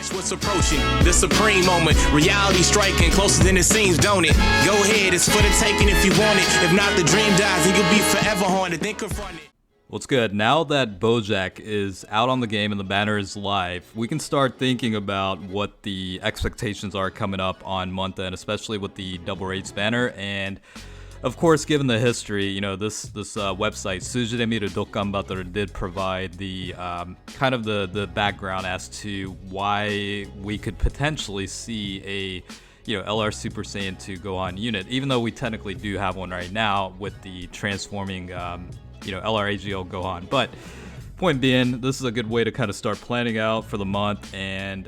Watch what's approaching, the supreme moment. Reality striking closer than it seems, don't it? Go ahead, it's for the taking if you want it. If not, the dream dies and you'll be forever haunted. Then confront it. What's good? Now that Bojack is out on the game and the banner is live, we can start thinking about what the expectations are coming up on month end, especially with the double rates banner. And of course, given the history, you know, this website, Sujiremiru Dokkan Battle, did provide the kind of the background as to why we could potentially see a, you know, LR Super Saiyan 2 Gohan unit, even though we technically do have one right now with the transforming, you know, LR AGL Gohan. But point being, this is a good way to kind of start planning out for the month and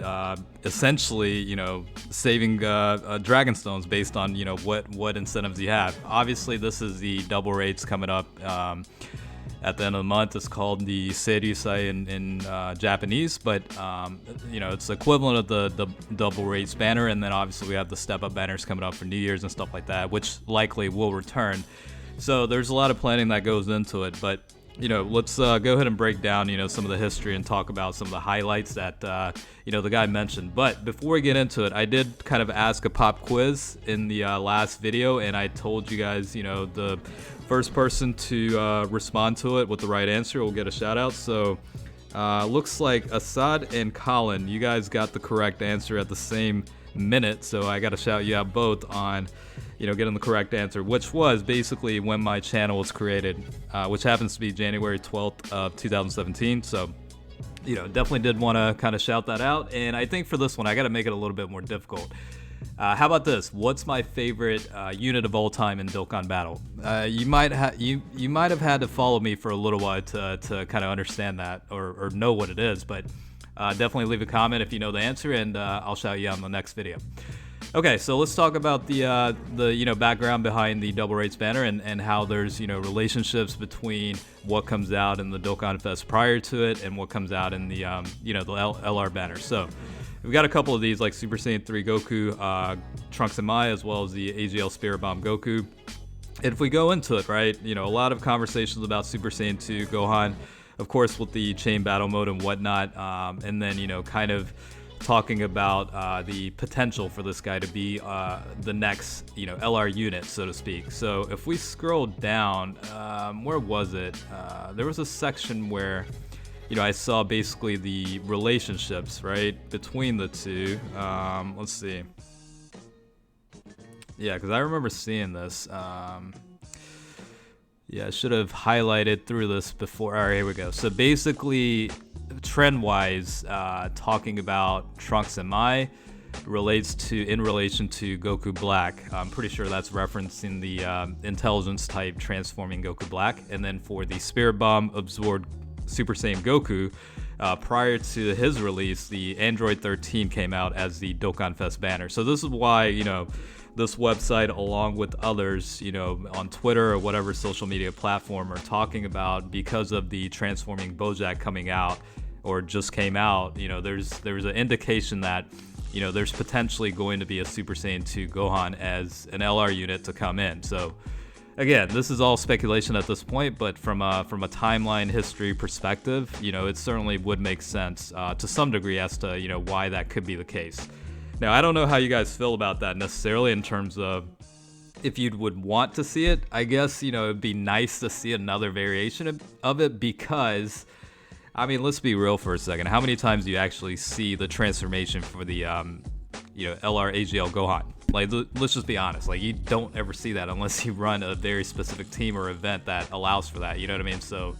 essentially, you know, saving Dragon Stones based on, you know, what incentives you have. Obviously, this is the double rates coming up at the end of the month. It's called the Seiryu in Japanese, but you know, it's the equivalent of the double rates banner. And then obviously we have the step up banners coming up for New Year's and stuff like that, which likely will return. So there's a lot of planning that goes into it, but you know, let's go ahead and break down, you know, some of the history and talk about some of the highlights that, you know, the guy mentioned. But before we get into it, I did kind of ask a pop quiz in the last video, and I told you guys, you know, the first person to respond to it with the right answer will get a shout out. So looks like Assad and Colin, you guys got the correct answer at the same minute. So I got to shout you out both on, you know, getting the correct answer, which was basically when my channel was created, which happens to be January 12th of 2017. So, you know, definitely did want to kind of shout that out. And I think for this one, I got to make it a little bit more difficult. How about this? What's my favorite unit of all time in Dokkan Battle? You might have had to follow me for a little while to kind of understand that or know what it is, but definitely leave a comment if you know the answer, and I'll shout you out in the next video. Okay, so let's talk about the you know, background behind the double rates banner and how there's, you know, relationships between what comes out in the Dokkan Fest prior to it and what comes out in the you know, the LR banner. So we've got a couple of these like Super Saiyan 3 Goku, Trunks and Mai, as well as the AGL Spirit Bomb Goku. And if we go into it, right, you know, a lot of conversations about Super Saiyan 2 Gohan, of course, with the chain battle mode and whatnot, and then, you know, kind of talking about the potential for this guy to be the next, you know, LR unit, so to speak. So if we scroll down, where was it? There was a section where, you know, I saw basically the relationships, right, between the two. Let's see. Yeah, because I remember seeing this. Yeah, I should have highlighted through this before. All right, here we go. So basically, trend-wise, talking about Trunks and Mai relates to in relation to Goku Black. I'm pretty sure that's referencing the intelligence type transforming Goku Black. And then for the Spirit Bomb absorbed Super Saiyan Goku, prior to his release, the Android 13 came out as the Dokkan Fest banner. So this is why, you know, this website, along with others, you know, on Twitter or whatever social media platform, are talking about, because of the transforming Bojack coming out or just came out, you know, there's an indication that, you know, there's potentially going to be a Super Saiyan 2 Gohan as an LR unit to come in. So again, this is all speculation at this point, but from a timeline history perspective, you know, it certainly would make sense to some degree as to, you know, why that could be the case. Now, I don't know how you guys feel about that necessarily in terms of if you would want to see it. I guess, you know, it'd be nice to see another variation of it because, I mean, let's be real for a second. How many times do you actually see the transformation for the, you know, LR AGL Gohan? Like, let's just be honest. Like, you don't ever see that unless you run a very specific team or event that allows for that. You know what I mean? So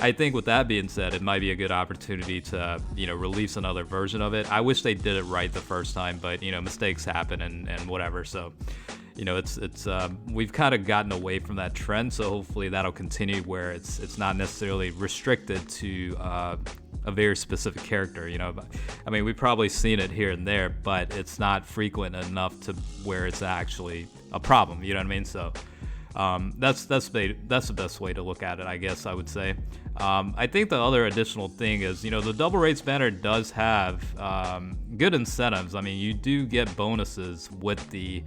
I think with that being said, it might be a good opportunity to, you know, release another version of it. I wish they did it right the first time, but, you know, mistakes happen and whatever. So, you know, it's we've kind of gotten away from that trend. So hopefully that'll continue where it's not necessarily restricted to a very specific character. You know, I mean, we've probably seen it here and there, but it's not frequent enough to where it's actually a problem. You know what I mean? So that's the best way to look at it, I guess I would say. I think the other additional thing is, you know, the double rates banner does have good incentives. I mean, you do get bonuses with the,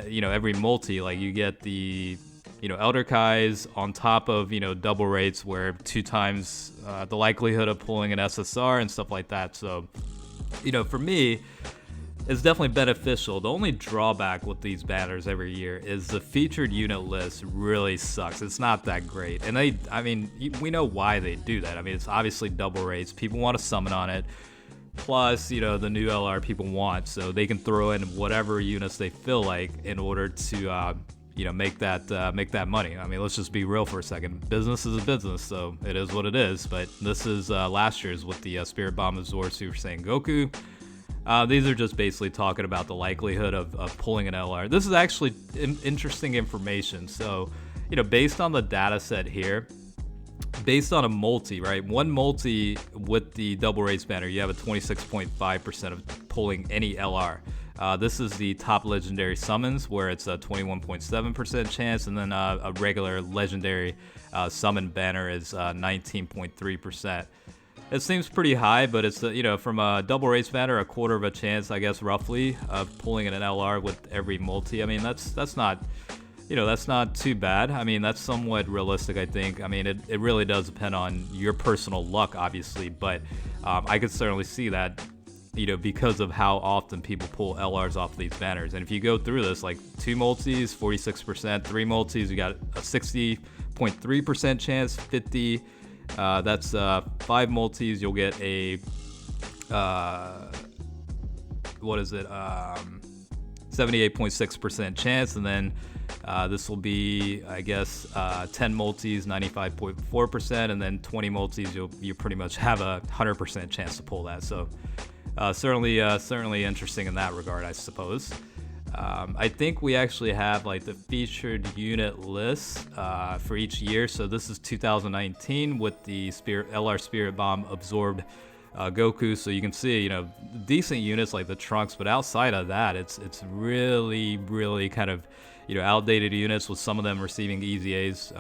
you know, every multi. Like, you get the, you know, Elder Kais on top of, you know, double rates where 2 times the likelihood of pulling an SSR and stuff like that. So For me, it's definitely beneficial. The only drawback with these banners every year is the featured unit list really sucks. It's not that great. And we know why they do that. I mean, it's obviously double rates. People want to summon on it. Plus, the new LR people want, so they can throw in whatever units they feel like in order to, make that money. I mean, let's just be real for a second. Business is a business, so it is what it is. But this is last year's with the Spirit Bomb Absorb Super Saiyan Goku. These are just basically talking about the likelihood of pulling an LR. This is actually interesting information. So, based on the data set here, based on a multi, right? One multi with the double race banner, you have a 26.5% of pulling any LR. This is the top legendary summons, where it's a 21.7% chance, and then a regular legendary summon banner is 19.3%. It seems pretty high, but it's from a double race banner, a quarter of a chance, I guess, roughly, of pulling an LR with every multi. I mean, that's not too bad. I mean, that's somewhat realistic, I think. I mean, it really does depend on your personal luck, obviously, but I could certainly see that, because of how often people pull LRs off these banners. And if you go through this, like 2 multis, 46%, 3 multis, you got a 60.3% chance, 50. That's 5 multis, you'll get a 78.6% chance, and then this will be, I guess, 10 multis, 95.4%, and then 20 multis, you pretty much have a 100% chance to pull that. So certainly interesting in that regard, I suppose. I think we actually have like the featured unit list for each year. So this is 2019 with the LR Spirit Bomb absorbed Goku. So you can see, decent units like the Trunks, but outside of that, it's really, really kind of, outdated units, with some of them receiving EZAs.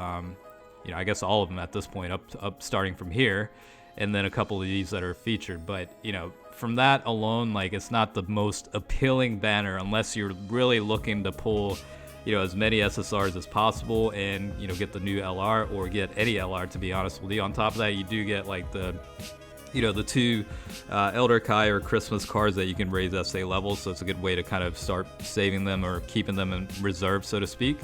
I guess all of them at this point, up starting from here, and then a couple of these that are featured. But from that alone, like, it's not the most appealing banner unless you're really looking to pull, as many SSRs as possible and, get the new LR or get any LR, to be honest with you. On top of that, you do get like the 2 Elder Kai or Christmas cards that you can raise SA levels, so it's a good way to kind of start saving them or keeping them in reserve, so to speak.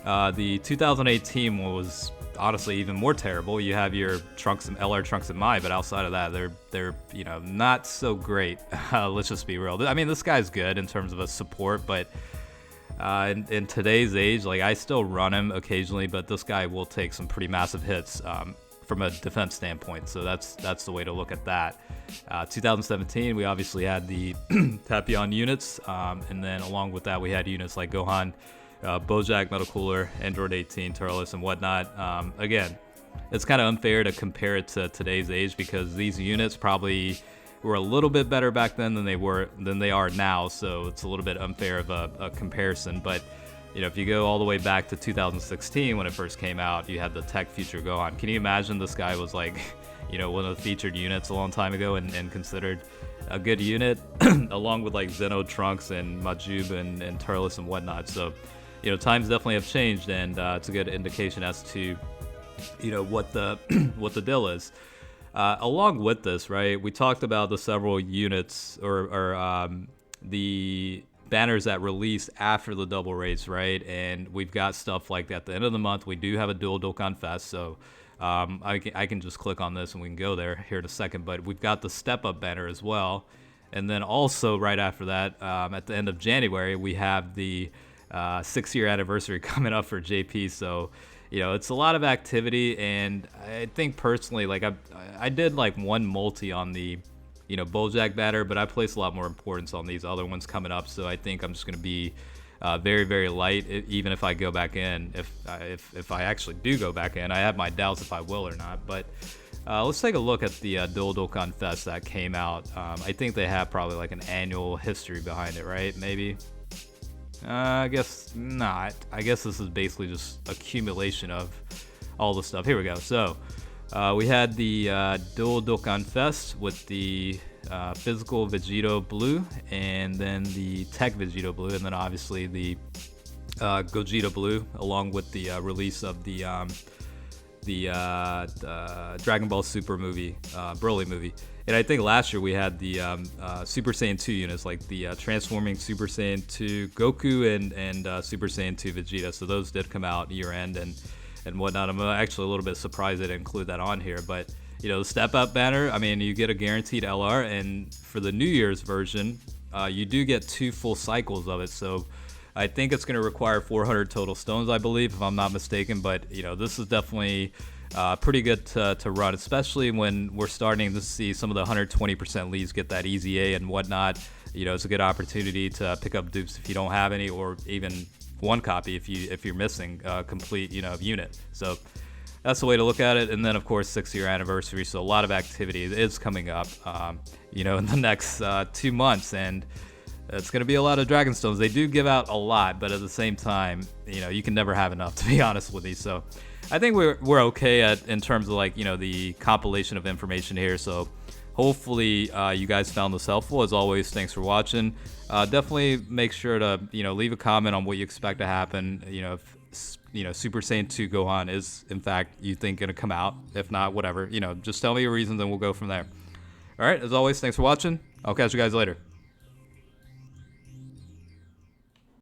The 2018 one was honestly even more terrible. You have your Trunks and LR Trunks and Mai, but outside of that, they're not so great. Let's just be real. I mean, this guy's good in terms of a support, but in today's age, like, I still run him occasionally, but this guy will take some pretty massive hits from a defense standpoint. So that's the way to look at that. 2017, we obviously had the Tapion units, and then along with that, we had units like Gohan, Bojack, Metal Cooler, Android 18, Turles, and whatnot. Again, it's kind of unfair to compare it to today's age, because these units probably were a little bit better back then than they are now. So it's a little bit unfair of a comparison. But if you go all the way back to 2016 when it first came out, you had the Tech Future Gohan. Can you imagine this guy was like, one of the featured units a long time ago and considered a good unit, along with like Zeno, Trunks, and Majub and Turles and whatnot. So, times definitely have changed, and it's a good indication as to, what the deal is. Along with this, right, we talked about the several units or the banners that released after the double race, right? And we've got stuff like at the end of the month, we do have a dual Dokkan Fest, so I can just click on this and we can go there here in a second. But we've got the Step Up banner as well, and then also right after that, at the end of January, we have the 6-year anniversary coming up for JP. So it's a lot of activity, and I think personally, like, I did like one multi on the Bojack banner, but I place a lot more importance on these other ones coming up. So I think I'm just going to be very, very light, even if I go back in. If I actually do go back in, I have my doubts if I will or not. But let's take a look at the Dual Dokkan Fest that came out. I think they have probably like an annual history behind it, right? Maybe. I guess not. I guess this is basically just accumulation of all the stuff. Here we go. So we had the Dual Dokkan Fest with the physical Vegito Blue, and then the Tech Vegito Blue, and then obviously the Gogeta Blue, along with the release of the Dragon Ball Super movie, Broly movie. And I think last year we had the Super Saiyan 2 units, like the transforming Super Saiyan 2 Goku and Super Saiyan 2 Vegeta. So those did come out year end and whatnot. I'm actually a little bit surprised they didn't include that on here. But, you know, the step up banner, I mean, you get a guaranteed LR. And for the New Year's version, you do get 2 full cycles of it. So I think it's going to require 400 total stones, I believe, if I'm not mistaken. But, you know, this is definitely pretty good to run, especially when we're starting to see some of the 120% leads get that easy A and whatnot. You know, it's a good opportunity to pick up dupes if you don't have any, or even one copy if you're missing a complete, you know, unit. So that's the way to look at it. And then, of course, 6-year anniversary, so a lot of activity is coming up, you know, in the next 2 months, and it's going to be a lot of Dragonstones. They do give out a lot, but at the same time, you know, you can never have enough, to be honest with you. So I think we're okay in terms of, like, you know, the compilation of information here. So hopefully you guys found this helpful. As always, thanks for watching. Definitely make sure to, you know, leave a comment on what you expect to happen. You know, if, you know, Super Saiyan 2 Gohan is, in fact, you think going to come out. If not, whatever. You know, just tell me your reasons and we'll go from there. All right, as always, thanks for watching. I'll catch you guys later.